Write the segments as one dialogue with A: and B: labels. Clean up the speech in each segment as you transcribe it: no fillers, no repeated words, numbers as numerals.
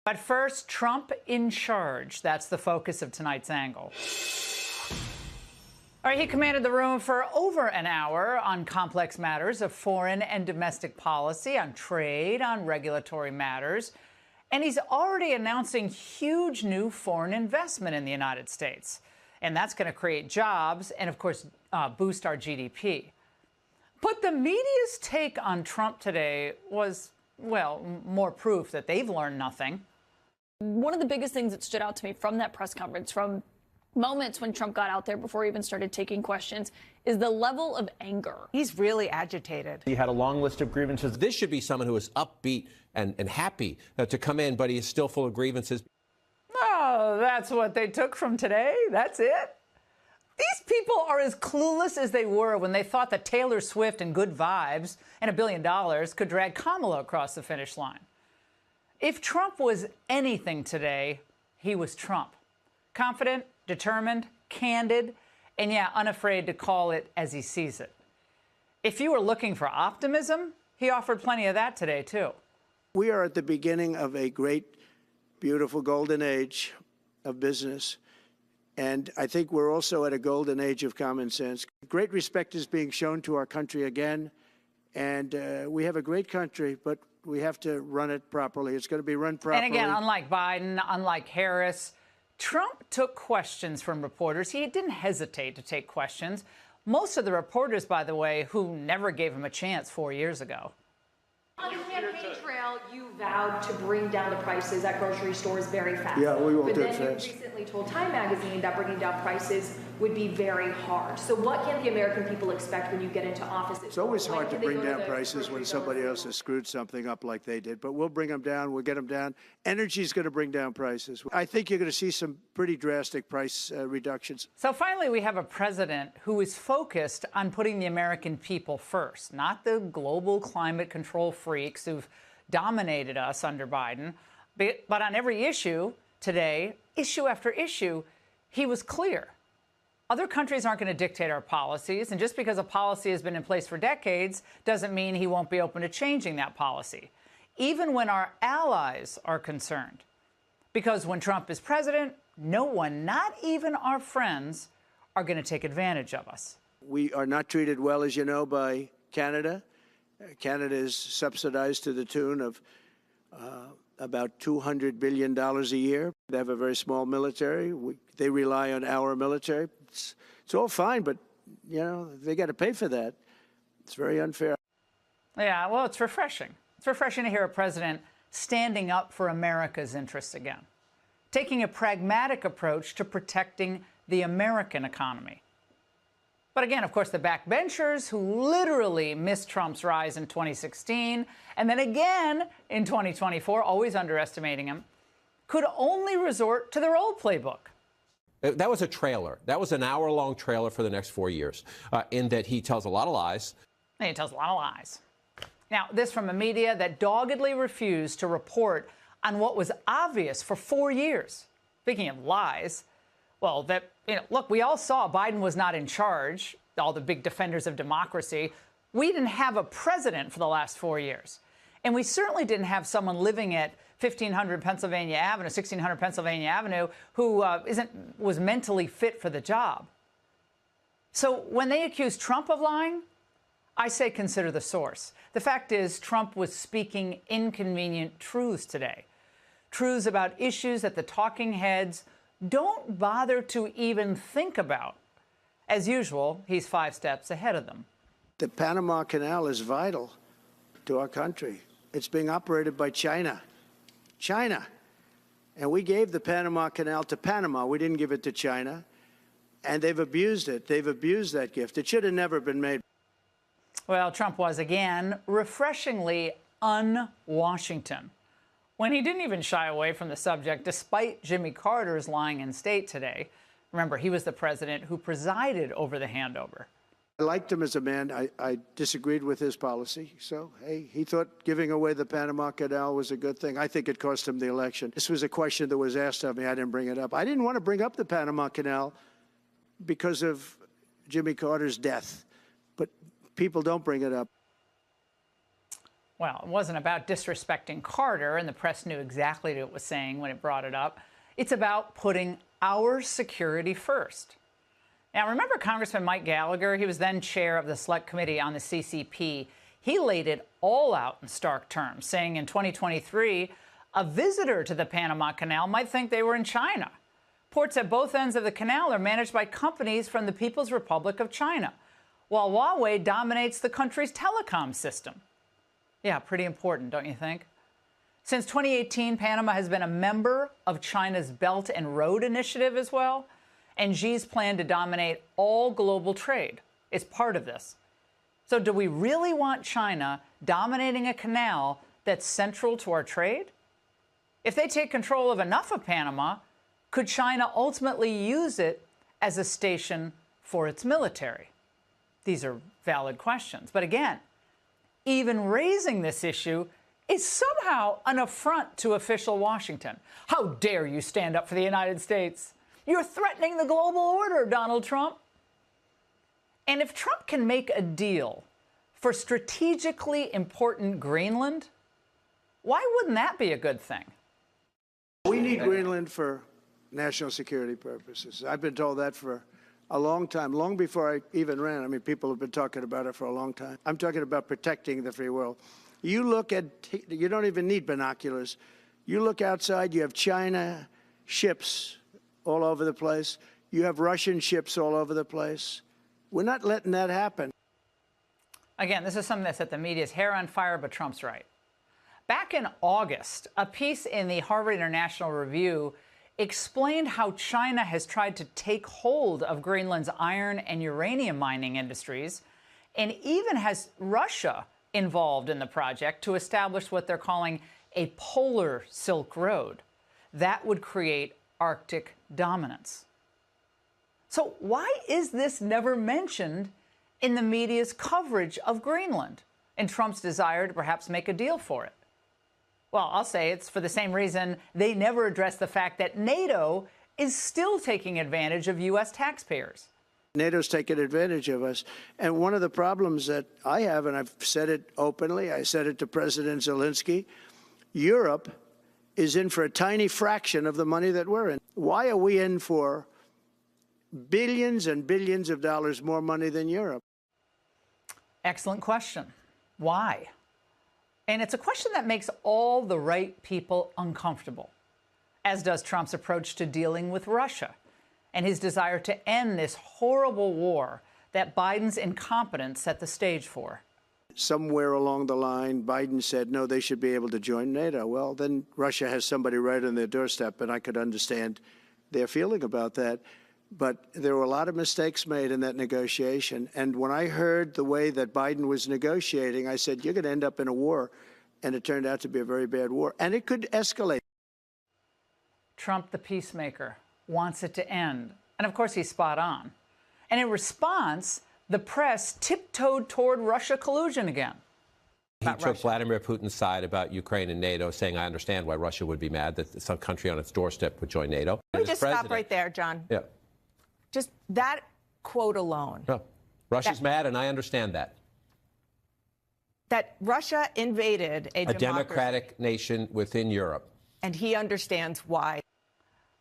A: But first, Trump in charge. That's the focus of tonight's angle. All right, he commanded the room for over an hour on complex matters of foreign and domestic policy, on trade, on regulatory matters. And he's already announcing huge new foreign investment in the United States. And that's going to create jobs and, of course, boost our GDP. But the media's take on Trump today was, well, more proof that they've learned nothing.
B: One of the biggest things that stood out to me from that press conference, from moments when Trump got out there before he even started taking questions, is the level of anger.
C: He's really agitated.
D: He had a long list of grievances. This should be someone who is upbeat and happy to come in, but he is still full of grievances.
A: Oh, that's what they took from today? That's it? These people are as clueless as they were when they thought that Taylor Swift and Good Vibes and $1 billion could drag Kamala across the finish line. If Trump was anything today, he was Trump. Confident, determined, candid, and yeah, unafraid to call it as he sees it. If you were looking for optimism, he offered plenty of that today, too.
E: We are at the beginning of a great, beautiful golden age of business. And I think we're also at a golden age of common sense. Great respect is being shown to our country again. And we have a great country, but we have to run it properly. It's going to be run properly.
A: And again, unlike Biden, unlike Harris, Trump took questions from reporters. He didn't hesitate to take questions. Most of the reporters, by the way, who never gave him a chance 4 years ago.
F: On the campaign trail, you vowed to bring down the prices at grocery stores very fast.
E: Yeah, we will do it fast.
F: But then you recently told Time Magazine that bringing down prices would be very hard. So what can the American people expect when you get into office?
E: It's always hard to bring down prices when somebody else has screwed something up like they did. But we'll bring them down. We'll get them down. Energy is going to bring down prices. I think you're going to see some pretty drastic price reductions.
A: So finally, we have a president who is focused on putting the American people first, not the global climate control freaks who've dominated us under Biden. But on every issue today, issue after issue, he was clear. Other countries aren't going to dictate our policies, and just because a policy has been in place for decades doesn't mean he won't be open to changing that policy, even when our allies are concerned. Because when Trump is president, no one, not even our friends, are going to take advantage of us.
E: We are not treated well, as you know, by Canada. Canada is subsidized to the tune of about $200 billion a year. They have a very small military. They rely on our military. It's all fine, but, you know, they got to pay for that. It's very unfair.
A: Yeah, well, it's refreshing. It's refreshing to hear a president standing up for America's interests again, taking a pragmatic approach to protecting the American economy. But again, of course, the backbenchers who literally missed Trump's rise in 2016 and then again in 2024, always underestimating him, could only resort to their old playbook.
D: That was a trailer. That was an hour-long trailer for the next 4 years, in that he tells a lot of lies.
A: And he tells a lot of lies. Now, this from a media that doggedly refused to report on what was obvious for 4 years. Speaking of lies, well, look, we all saw Biden was not in charge, all the big defenders of democracy. We didn't have a president for the last 4 years. And we certainly didn't have someone living at 1600 Pennsylvania Avenue who was mentally fit for the job. So when they accuse Trump of lying, I say consider the source. The fact is, Trump was speaking inconvenient truths today. Truths about issues that the talking heads don't bother to even think about. As usual, he's 5 steps ahead of them.
E: The Panama Canal is vital to our country. It's being operated by China. China. And we gave the Panama Canal to Panama. We didn't give it to China. And they've abused it. They've abused that gift. It should have never been made.
A: Well, Trump was, again, refreshingly un-Washington, when he didn't even shy away from the subject, despite Jimmy Carter's lying in state today. Remember, he was the president who presided over the handover.
E: I liked him as a man. I disagreed with his policy. So, hey, he thought giving away the Panama Canal was a good thing. I think it cost him the election. This was a question that was asked of me. I didn't bring it up. I didn't want to bring up the Panama Canal because of Jimmy Carter's death. But people don't bring it up.
A: Well, it wasn't about disrespecting Carter, and the press knew exactly what it was saying when it brought it up. It's about putting our security first. Now, remember Congressman Mike Gallagher? He was then chair of the Select Committee on the CCP. He laid it all out in stark terms, saying in 2023, a visitor to the Panama Canal might think they were in China. Ports at both ends of the canal are managed by companies from the People's Republic of China, while Huawei dominates the country's telecom system. Yeah, pretty important, don't you think? Since 2018, Panama has been a member of China's Belt and Road Initiative as well, and Xi's plan to dominate all global trade is part of this. So do we really want China dominating a canal that's central to our trade? If they take control of enough of Panama, could China ultimately use it as a station for its military? These are valid questions. But again, even raising this issue is somehow an affront to official Washington. How dare you stand up for the United States? You're threatening the global order, Donald Trump. And if Trump can make a deal for strategically important Greenland, why wouldn't that be a good thing?
E: We need Greenland for national security purposes. I've been told that for a long time, long before I even ran. I mean, people have been talking about it for a long time. I'm talking about protecting the free world. You look at, you don't even need binoculars. You look outside, you have China ships all over the place. You have Russian ships all over the place. We're not letting that happen.
A: Again, this is something that set the media's hair on fire, but Trump's right. Back in August, a piece in the Harvard International Review explained how China has tried to take hold of Greenland's iron and uranium mining industries and even has Russia involved in the project to establish what they're calling a polar Silk Road. That would create Arctic dominance. So why is this never mentioned in the media's coverage of Greenland and Trump's desire to perhaps make a deal for it? Well, I'll say it's for the same reason they never address the fact that NATO is still taking advantage of U.S. taxpayers.
E: NATO's taking advantage of us. And one of the problems that I have, and I've said it openly, I said it to President Zelensky, Europe is in for a tiny fraction of the money that we're in. Why are we in for billions and billions of dollars more money than Europe?
A: Excellent question. Why? And it's a question that makes all the right people uncomfortable, as does Trump's approach to dealing with Russia and his desire to end this horrible war that Biden's incompetence set the stage for.
E: Somewhere along the line, Biden said, no, they should be able to join NATO. Well, then Russia has somebody right on their doorstep, and I could understand their feeling about that. But there were a lot of mistakes made in that negotiation. And when I heard the way that Biden was negotiating, I said, you're going to end up in a war. And it turned out to be a very bad war. And it could escalate.
A: Trump, the peacemaker, wants it to end. And of course, he's spot on. And in response, the press tiptoed toward Russia collusion again.
D: He took Vladimir Putin's side about Ukraine and NATO, saying, I understand why Russia would be mad that some country on its doorstep would join NATO.
C: Let me just stop right there, John.
D: Yeah.
C: Just that quote alone.
D: No. Russia's mad, and I understand that.
C: That Russia invaded a
D: democratic nation within Europe.
C: And he understands why.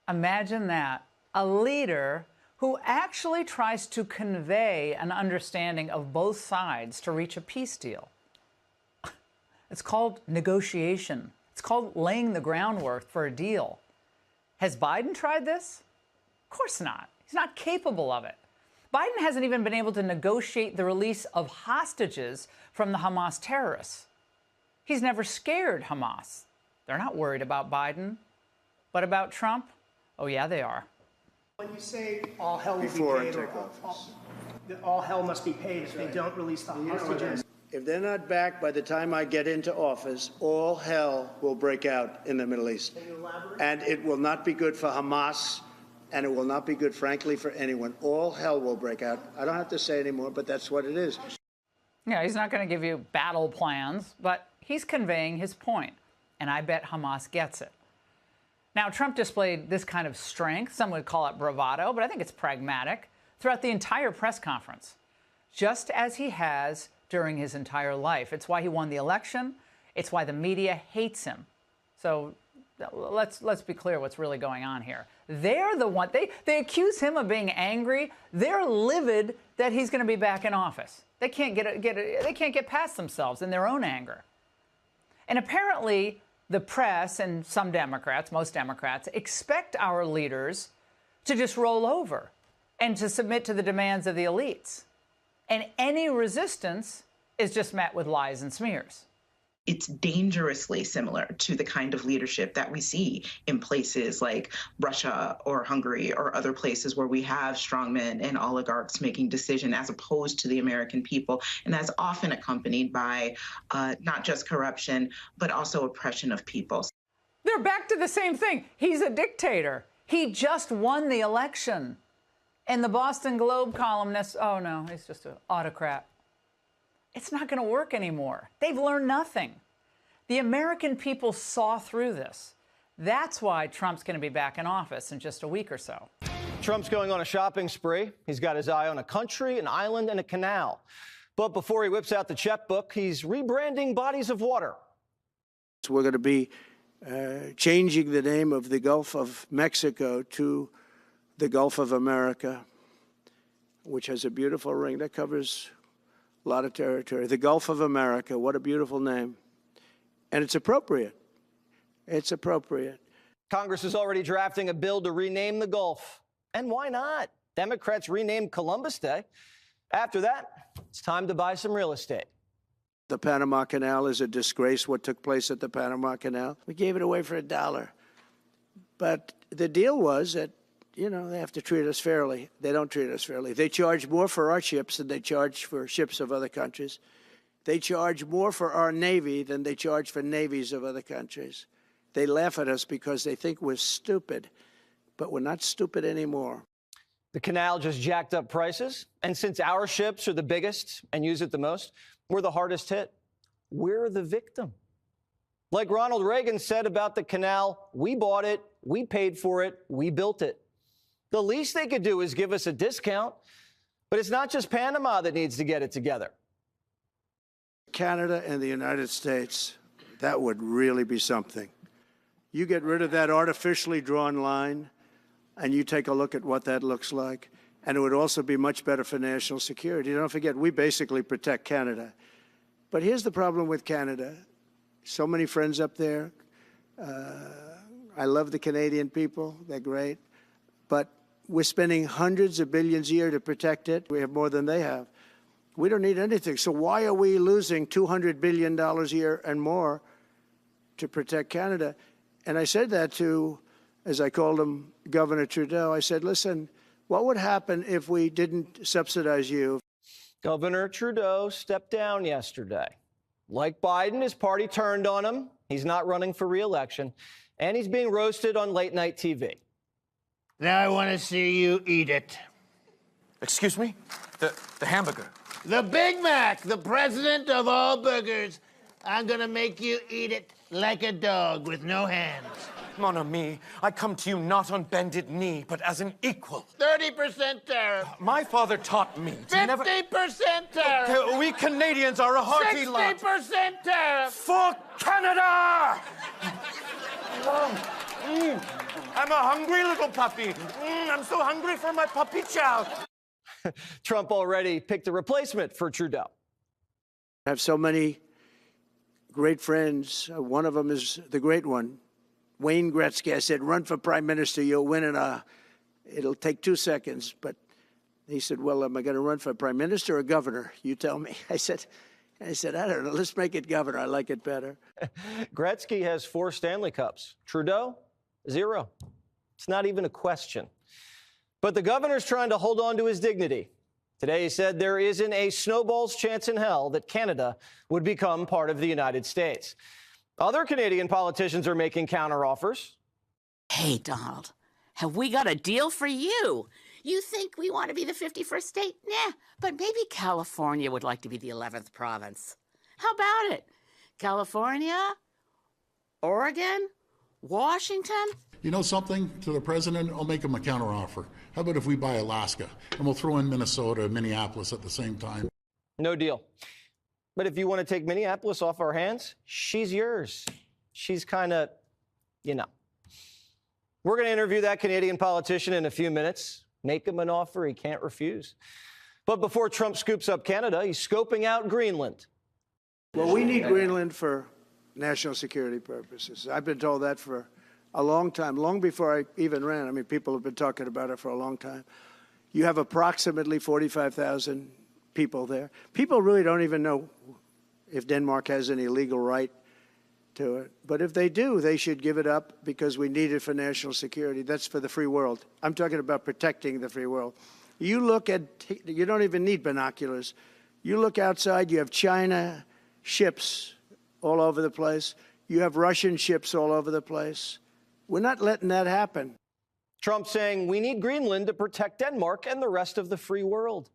A: Imagine that. A leader who actually tries to convey an understanding of both sides to reach a peace deal. It's called negotiation. It's called laying the groundwork for a deal. Has Biden tried this? Of course not. He's not capable of it. Biden hasn't even been able to negotiate the release of hostages from the Hamas terrorists. He's never scared Hamas. They're not worried about Biden. But about Trump? Oh, yeah, they are.
G: When you say all hell will be
E: Before I
G: paid,
E: take
G: or
E: office.
G: all hell must be paid if they don't release the hostages.
E: If they're not back by the time I get into office, all hell will break out in the Middle East.
G: Can you elaborate?
E: And it will not be good for Hamas, and it will not be good, frankly, for anyone. All hell will break out. I don't have to say anymore, but that's what it is.
A: Yeah, he's not going to give you battle plans, but he's conveying his point, and I bet Hamas gets it. Now, Trump displayed this kind of strength, some would call it bravado, but I think it's pragmatic, throughout the entire press conference, just as he has during his entire life. It's why he won the election, It's why the media hates him. So let's be clear what's really going on here. They're the one, they accuse him of being angry. They're livid that he's going to be back in office. They can't they can't get past themselves in their own anger. And apparently the press and some Democrats, most Democrats, expect our leaders to just roll over and to submit to the demands of the elites. And any resistance is just met with lies and smears.
H: It's dangerously similar to the kind of leadership that we see in places like Russia or Hungary or other places where we have strongmen and oligarchs making decisions as opposed to the American people. And that's often accompanied by not just corruption, but also oppression of people.
A: They're back to the same thing. He's a dictator. He just won the election. And the Boston Globe columnists, oh no, he's just an autocrat. It's not going to work anymore. They've learned nothing. The American people saw through this. That's why Trump's going to be back in office in just a week or so.
I: Trump's going on a shopping spree. He's got his eye on a country, an island, and a canal. But before he whips out the checkbook, he's rebranding bodies of water.
E: So we're going to be changing the name of the Gulf of Mexico to the Gulf of America, which has a beautiful ring that covers a lot of territory. The Gulf of America, what a beautiful name. And it's appropriate. It's appropriate.
I: Congress is already drafting a bill to rename the Gulf. And why not? Democrats renamed Columbus Day. After that, it's time to buy some real estate.
E: The Panama Canal is a disgrace, what took place at the Panama Canal. We gave it away for $1. But the deal was that, you know, they have to treat us fairly. They don't treat us fairly. They charge more for our ships than they charge for ships of other countries. They charge more for our Navy than they charge for navies of other countries. They laugh at us because they think we're stupid, but we're not stupid anymore.
I: The canal just jacked up prices. And since our ships are the biggest and use it the most, we're the hardest hit. We're the victim. Like Ronald Reagan said about the canal, we bought it, we paid for it, we built it. The least they could do is give us a discount. But it's not just Panama that needs to get it together.
E: Canada and the United States, that would really be something. You get rid of that artificially drawn line, and you take a look at what that looks like, and it would also be much better for national security. Don't forget, we basically protect Canada. But here's the problem with Canada. So many friends up there. I love the Canadian people. They're great. But we're spending hundreds of billions a year to protect it. We have more than they have. We don't need anything. So why are we losing $200 billion a year and more to protect Canada? And I said that to, as I called him, Governor Trudeau. I said, listen, what would happen if we didn't subsidize you?
I: Governor Trudeau stepped down yesterday. Like Biden, his party turned on him. He's not running for re-election. And he's being roasted on late-night TV.
J: Now I want to see you eat it.
K: Excuse me? The hamburger.
J: The Big Mac, the president of all burgers. I'm going to make you eat it like a dog with no hands.
K: Mon ami, I come to you not on bended knee, but as an equal.
J: 30% tariff.
K: My father taught me to
J: 50% tariff.
K: We Canadians are a hearty lot.
J: 60% tariff.
K: For Canada! I'm a hungry little puppy. I'm so hungry for my puppy chow.
I: Trump already picked a replacement for Trudeau.
E: I have so many great friends. One of them is the great one, Wayne Gretzky. I said, run for prime minister, you'll win it'll take 2 seconds. But he said, well, am I going to run for prime minister or governor? You tell me. I said, I don't know. Let's make it governor. I like it better.
I: Gretzky has 4 Stanley Cups. Trudeau, 0. It's not even a question. But the governor's trying to hold on to his dignity. Today he said there isn't a snowball's chance in hell that Canada would become part of the United States. Other Canadian politicians are making counteroffers.
L: Hey, Donald, have we got a deal for you? You think we want to be the 51st state? Nah, but maybe California would like to be the 11th province. How about it? California? Oregon? Washington?
M: You know something? To the president, I'll make him a counteroffer. How about if we buy Alaska, and we'll throw in Minnesota and Minneapolis at the same time?
I: No deal. But if you want to take Minneapolis off our hands, she's yours. She's kind of, you know. We're going to interview that Canadian politician in a few minutes. Make him an offer he can't refuse. But before Trump scoops up Canada, he's scoping out Greenland.
E: Well, we need Greenland for national security purposes. I've been told that for a long time, long before I even ran. I mean, people have been talking about it for a long time. You have approximately 45,000 people there. People really don't even know if Denmark has any legal right to it. But if they do, they should give it up because we need it for national security. That's for the free world. I'm talking about protecting the free world. You look at, you don't even need binoculars. You look outside, you have China ships all over the place. You have Russian ships all over the place. We're not letting that happen.
I: Trump saying we need Greenland to protect Denmark and the rest of the free world.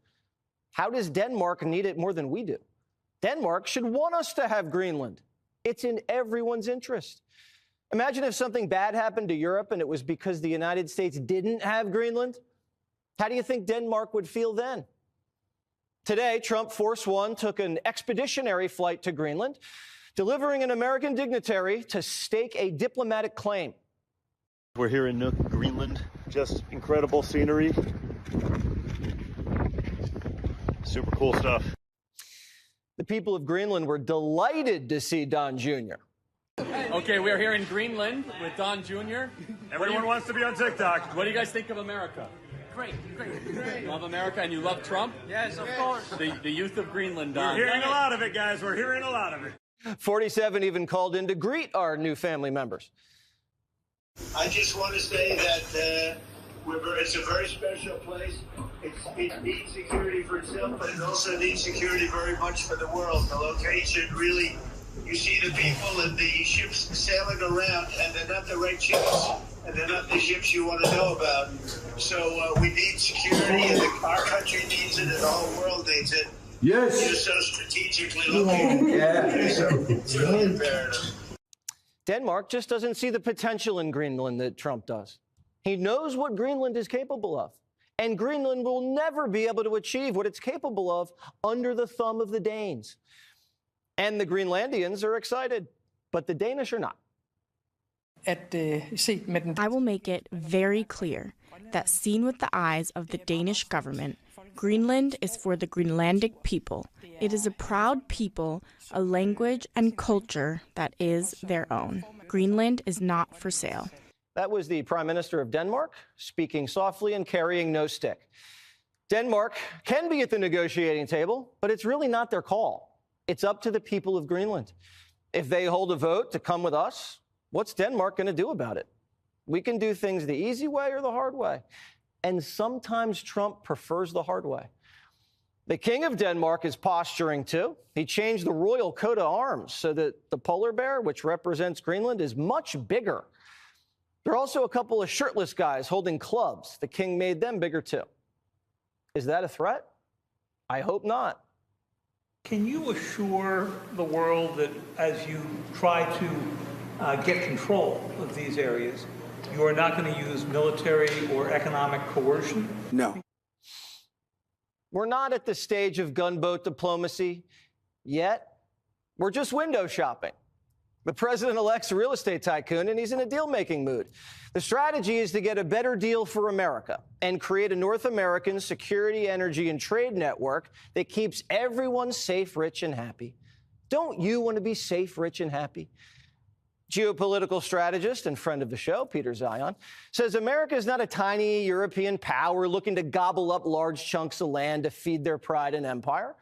I: How does Denmark need it more than we do? Denmark should want us to have Greenland. It's in everyone's interest. Imagine if something bad happened to Europe and it was because the United States didn't have Greenland. How do you think Denmark would feel then? Today, Trump, Force One, took an expeditionary flight to Greenland, delivering an American dignitary to stake a diplomatic claim.
N: We're here in Nuuk, Greenland. Just incredible scenery. Super cool stuff.
I: The people of Greenland were delighted to see Don Jr.
O: Okay, we're here in Greenland with Don Jr.
N: Everyone wants to be on TikTok.
O: What do you guys think of America?
F: Great.
O: You love America and you love Trump?
F: Yes, of course.
O: The youth of Greenland, Don.
N: We're hearing a lot of it, guys. We're hearing a lot of it.
I: 47 even called in to greet our new family members.
P: I just want to say that it's a very special place. It needs security for itself, but it also needs security very much for the world. The location really, you see the people and the ships sailing around, and they're not the right ships, and they're not the ships you want to know about. So we need security, and our country needs it, and the whole world needs it.
Q: Yes.
P: You're so strategically located. Yeah. So it's really imperative.
I: Denmark just doesn't see the potential in Greenland that Trump does. He knows what Greenland is capable of, and Greenland will never be able to achieve what it's capable of under the thumb of the Danes. And the Greenlandians are excited, but the Danish are not.
R: I will make it very clear that seen with the eyes of the Danish government, Greenland is for the Greenlandic people. It is a proud people, a language and culture that is their own. Greenland is not for sale.
I: That was the Prime Minister of Denmark, speaking softly and carrying no stick. Denmark can be at the negotiating table, but it's really not their call. It's up to the people of Greenland. If they hold a vote to come with us, what's Denmark going to do about it? We can do things the easy way or the hard way. And sometimes Trump prefers the hard way. The King of Denmark is posturing too. He changed the royal coat of arms so that the polar bear, which represents Greenland, is much bigger. There are also a couple of shirtless guys holding clubs. The king made them bigger too. Is that a threat? I hope not.
S: Can you assure the world that as you try to get control of these areas, you are not going to use military or economic coercion?
E: No.
I: We're not at the stage of gunboat diplomacy yet. We're just window shopping. The president-elect's a real estate tycoon, and he's in a deal-making mood. The strategy is to get a better deal for America and create a North American security, energy, and trade network that keeps everyone safe, rich, and happy. Don't you want to be safe, rich, and happy? Geopolitical strategist and friend of the show, Peter Zeihan, says America is not a tiny European power looking to gobble up large chunks of land to feed their pride and empire.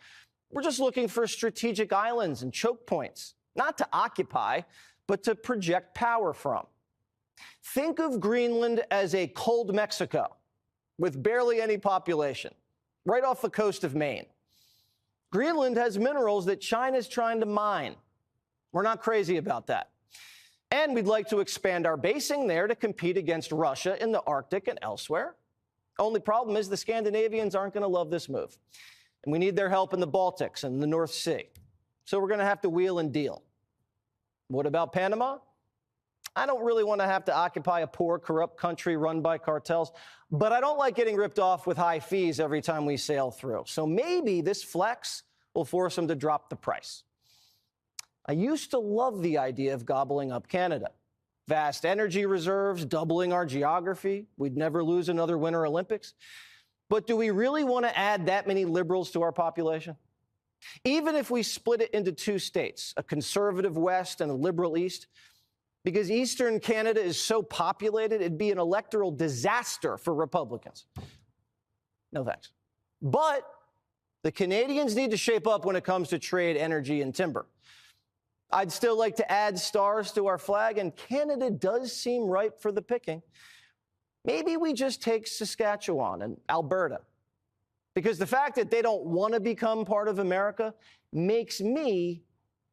I: We're just looking for strategic islands and choke points, not to occupy, but to project power from. Think of Greenland as a cold Mexico with barely any population, right off the coast of Maine. Greenland has minerals that China's trying to mine. We're not crazy about that. And we'd like to expand our basing there to compete against Russia in the Arctic and elsewhere. Only problem is the Scandinavians aren't going to love this move. And we need their help in the Baltics and the North Sea. So we're going to have to wheel and deal. What about Panama? I don't really want to have to occupy a poor, corrupt country run by cartels, but I don't like getting ripped off with high fees every time we sail through. So maybe this flex will force them to drop the price. I used to love the idea of gobbling up Canada. Vast energy reserves, doubling our geography. We'd never lose another Winter Olympics. But do we really want to add that many liberals to our population? Even if we split it into two states, a conservative West and a liberal East, because Eastern Canada is so populated, it'd be an electoral disaster for Republicans. No thanks. But the Canadians need to shape up when it comes to trade, energy, and timber. I'd still like to add stars to our flag, and Canada does seem ripe for the picking. Maybe we just take Saskatchewan and Alberta, because the fact that they don't want to become part of America makes me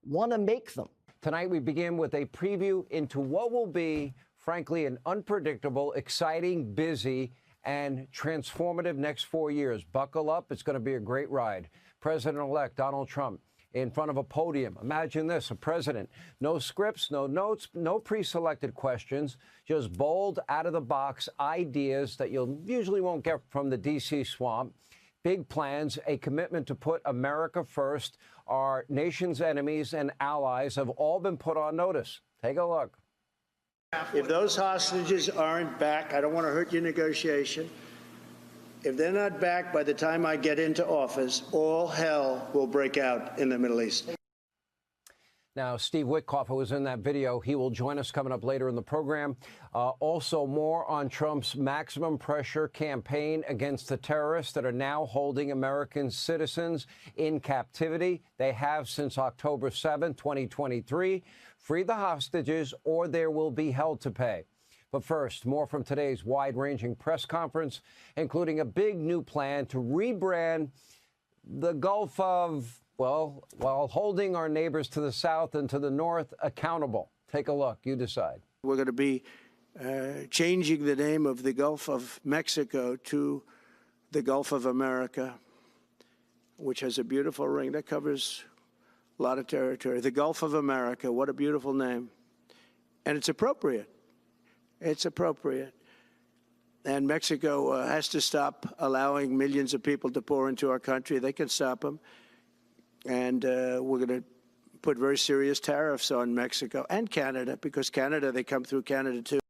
I: want to make them.
Q: Tonight, we begin with a preview into what will be, frankly, an unpredictable, exciting, busy, and transformative next 4 years. Buckle up. It's going to be a great ride. President-elect Donald Trump in front of a podium. Imagine this, a president. No scripts, no notes, no pre-selected questions, just bold, out-of-the-box ideas that you usually won't get from the D.C. swamp. Big plans, a commitment to put America first. Our nation's enemies and allies have all been put on notice. Take a look.
E: If those hostages aren't back, I don't want to hurt your negotiation. If they're not back by the time I get into office, all hell will break out in the Middle East.
Q: Now, Steve Witkoff, who was in that video, he will join us coming up later in the program. Also, more on Trump's maximum pressure campaign against the terrorists that are now holding American citizens in captivity. They have since October 7, 2023. Free the hostages or there will be hell to pay. But first, more from today's wide-ranging press conference, including a big new plan to rebrand the Gulf of, well, while holding our neighbors to the south and to the north accountable. Take a look. You decide.
E: We're going to be changing the name of the Gulf of Mexico to the Gulf of America, which has a beautiful ring that covers a lot of territory. The Gulf of America, what a beautiful name. And it's appropriate. It's appropriate. And Mexico has to stop allowing millions of people to pour into our country. They can stop them. And we're going to put very serious tariffs on Mexico and Canada, because Canada, they come through Canada too.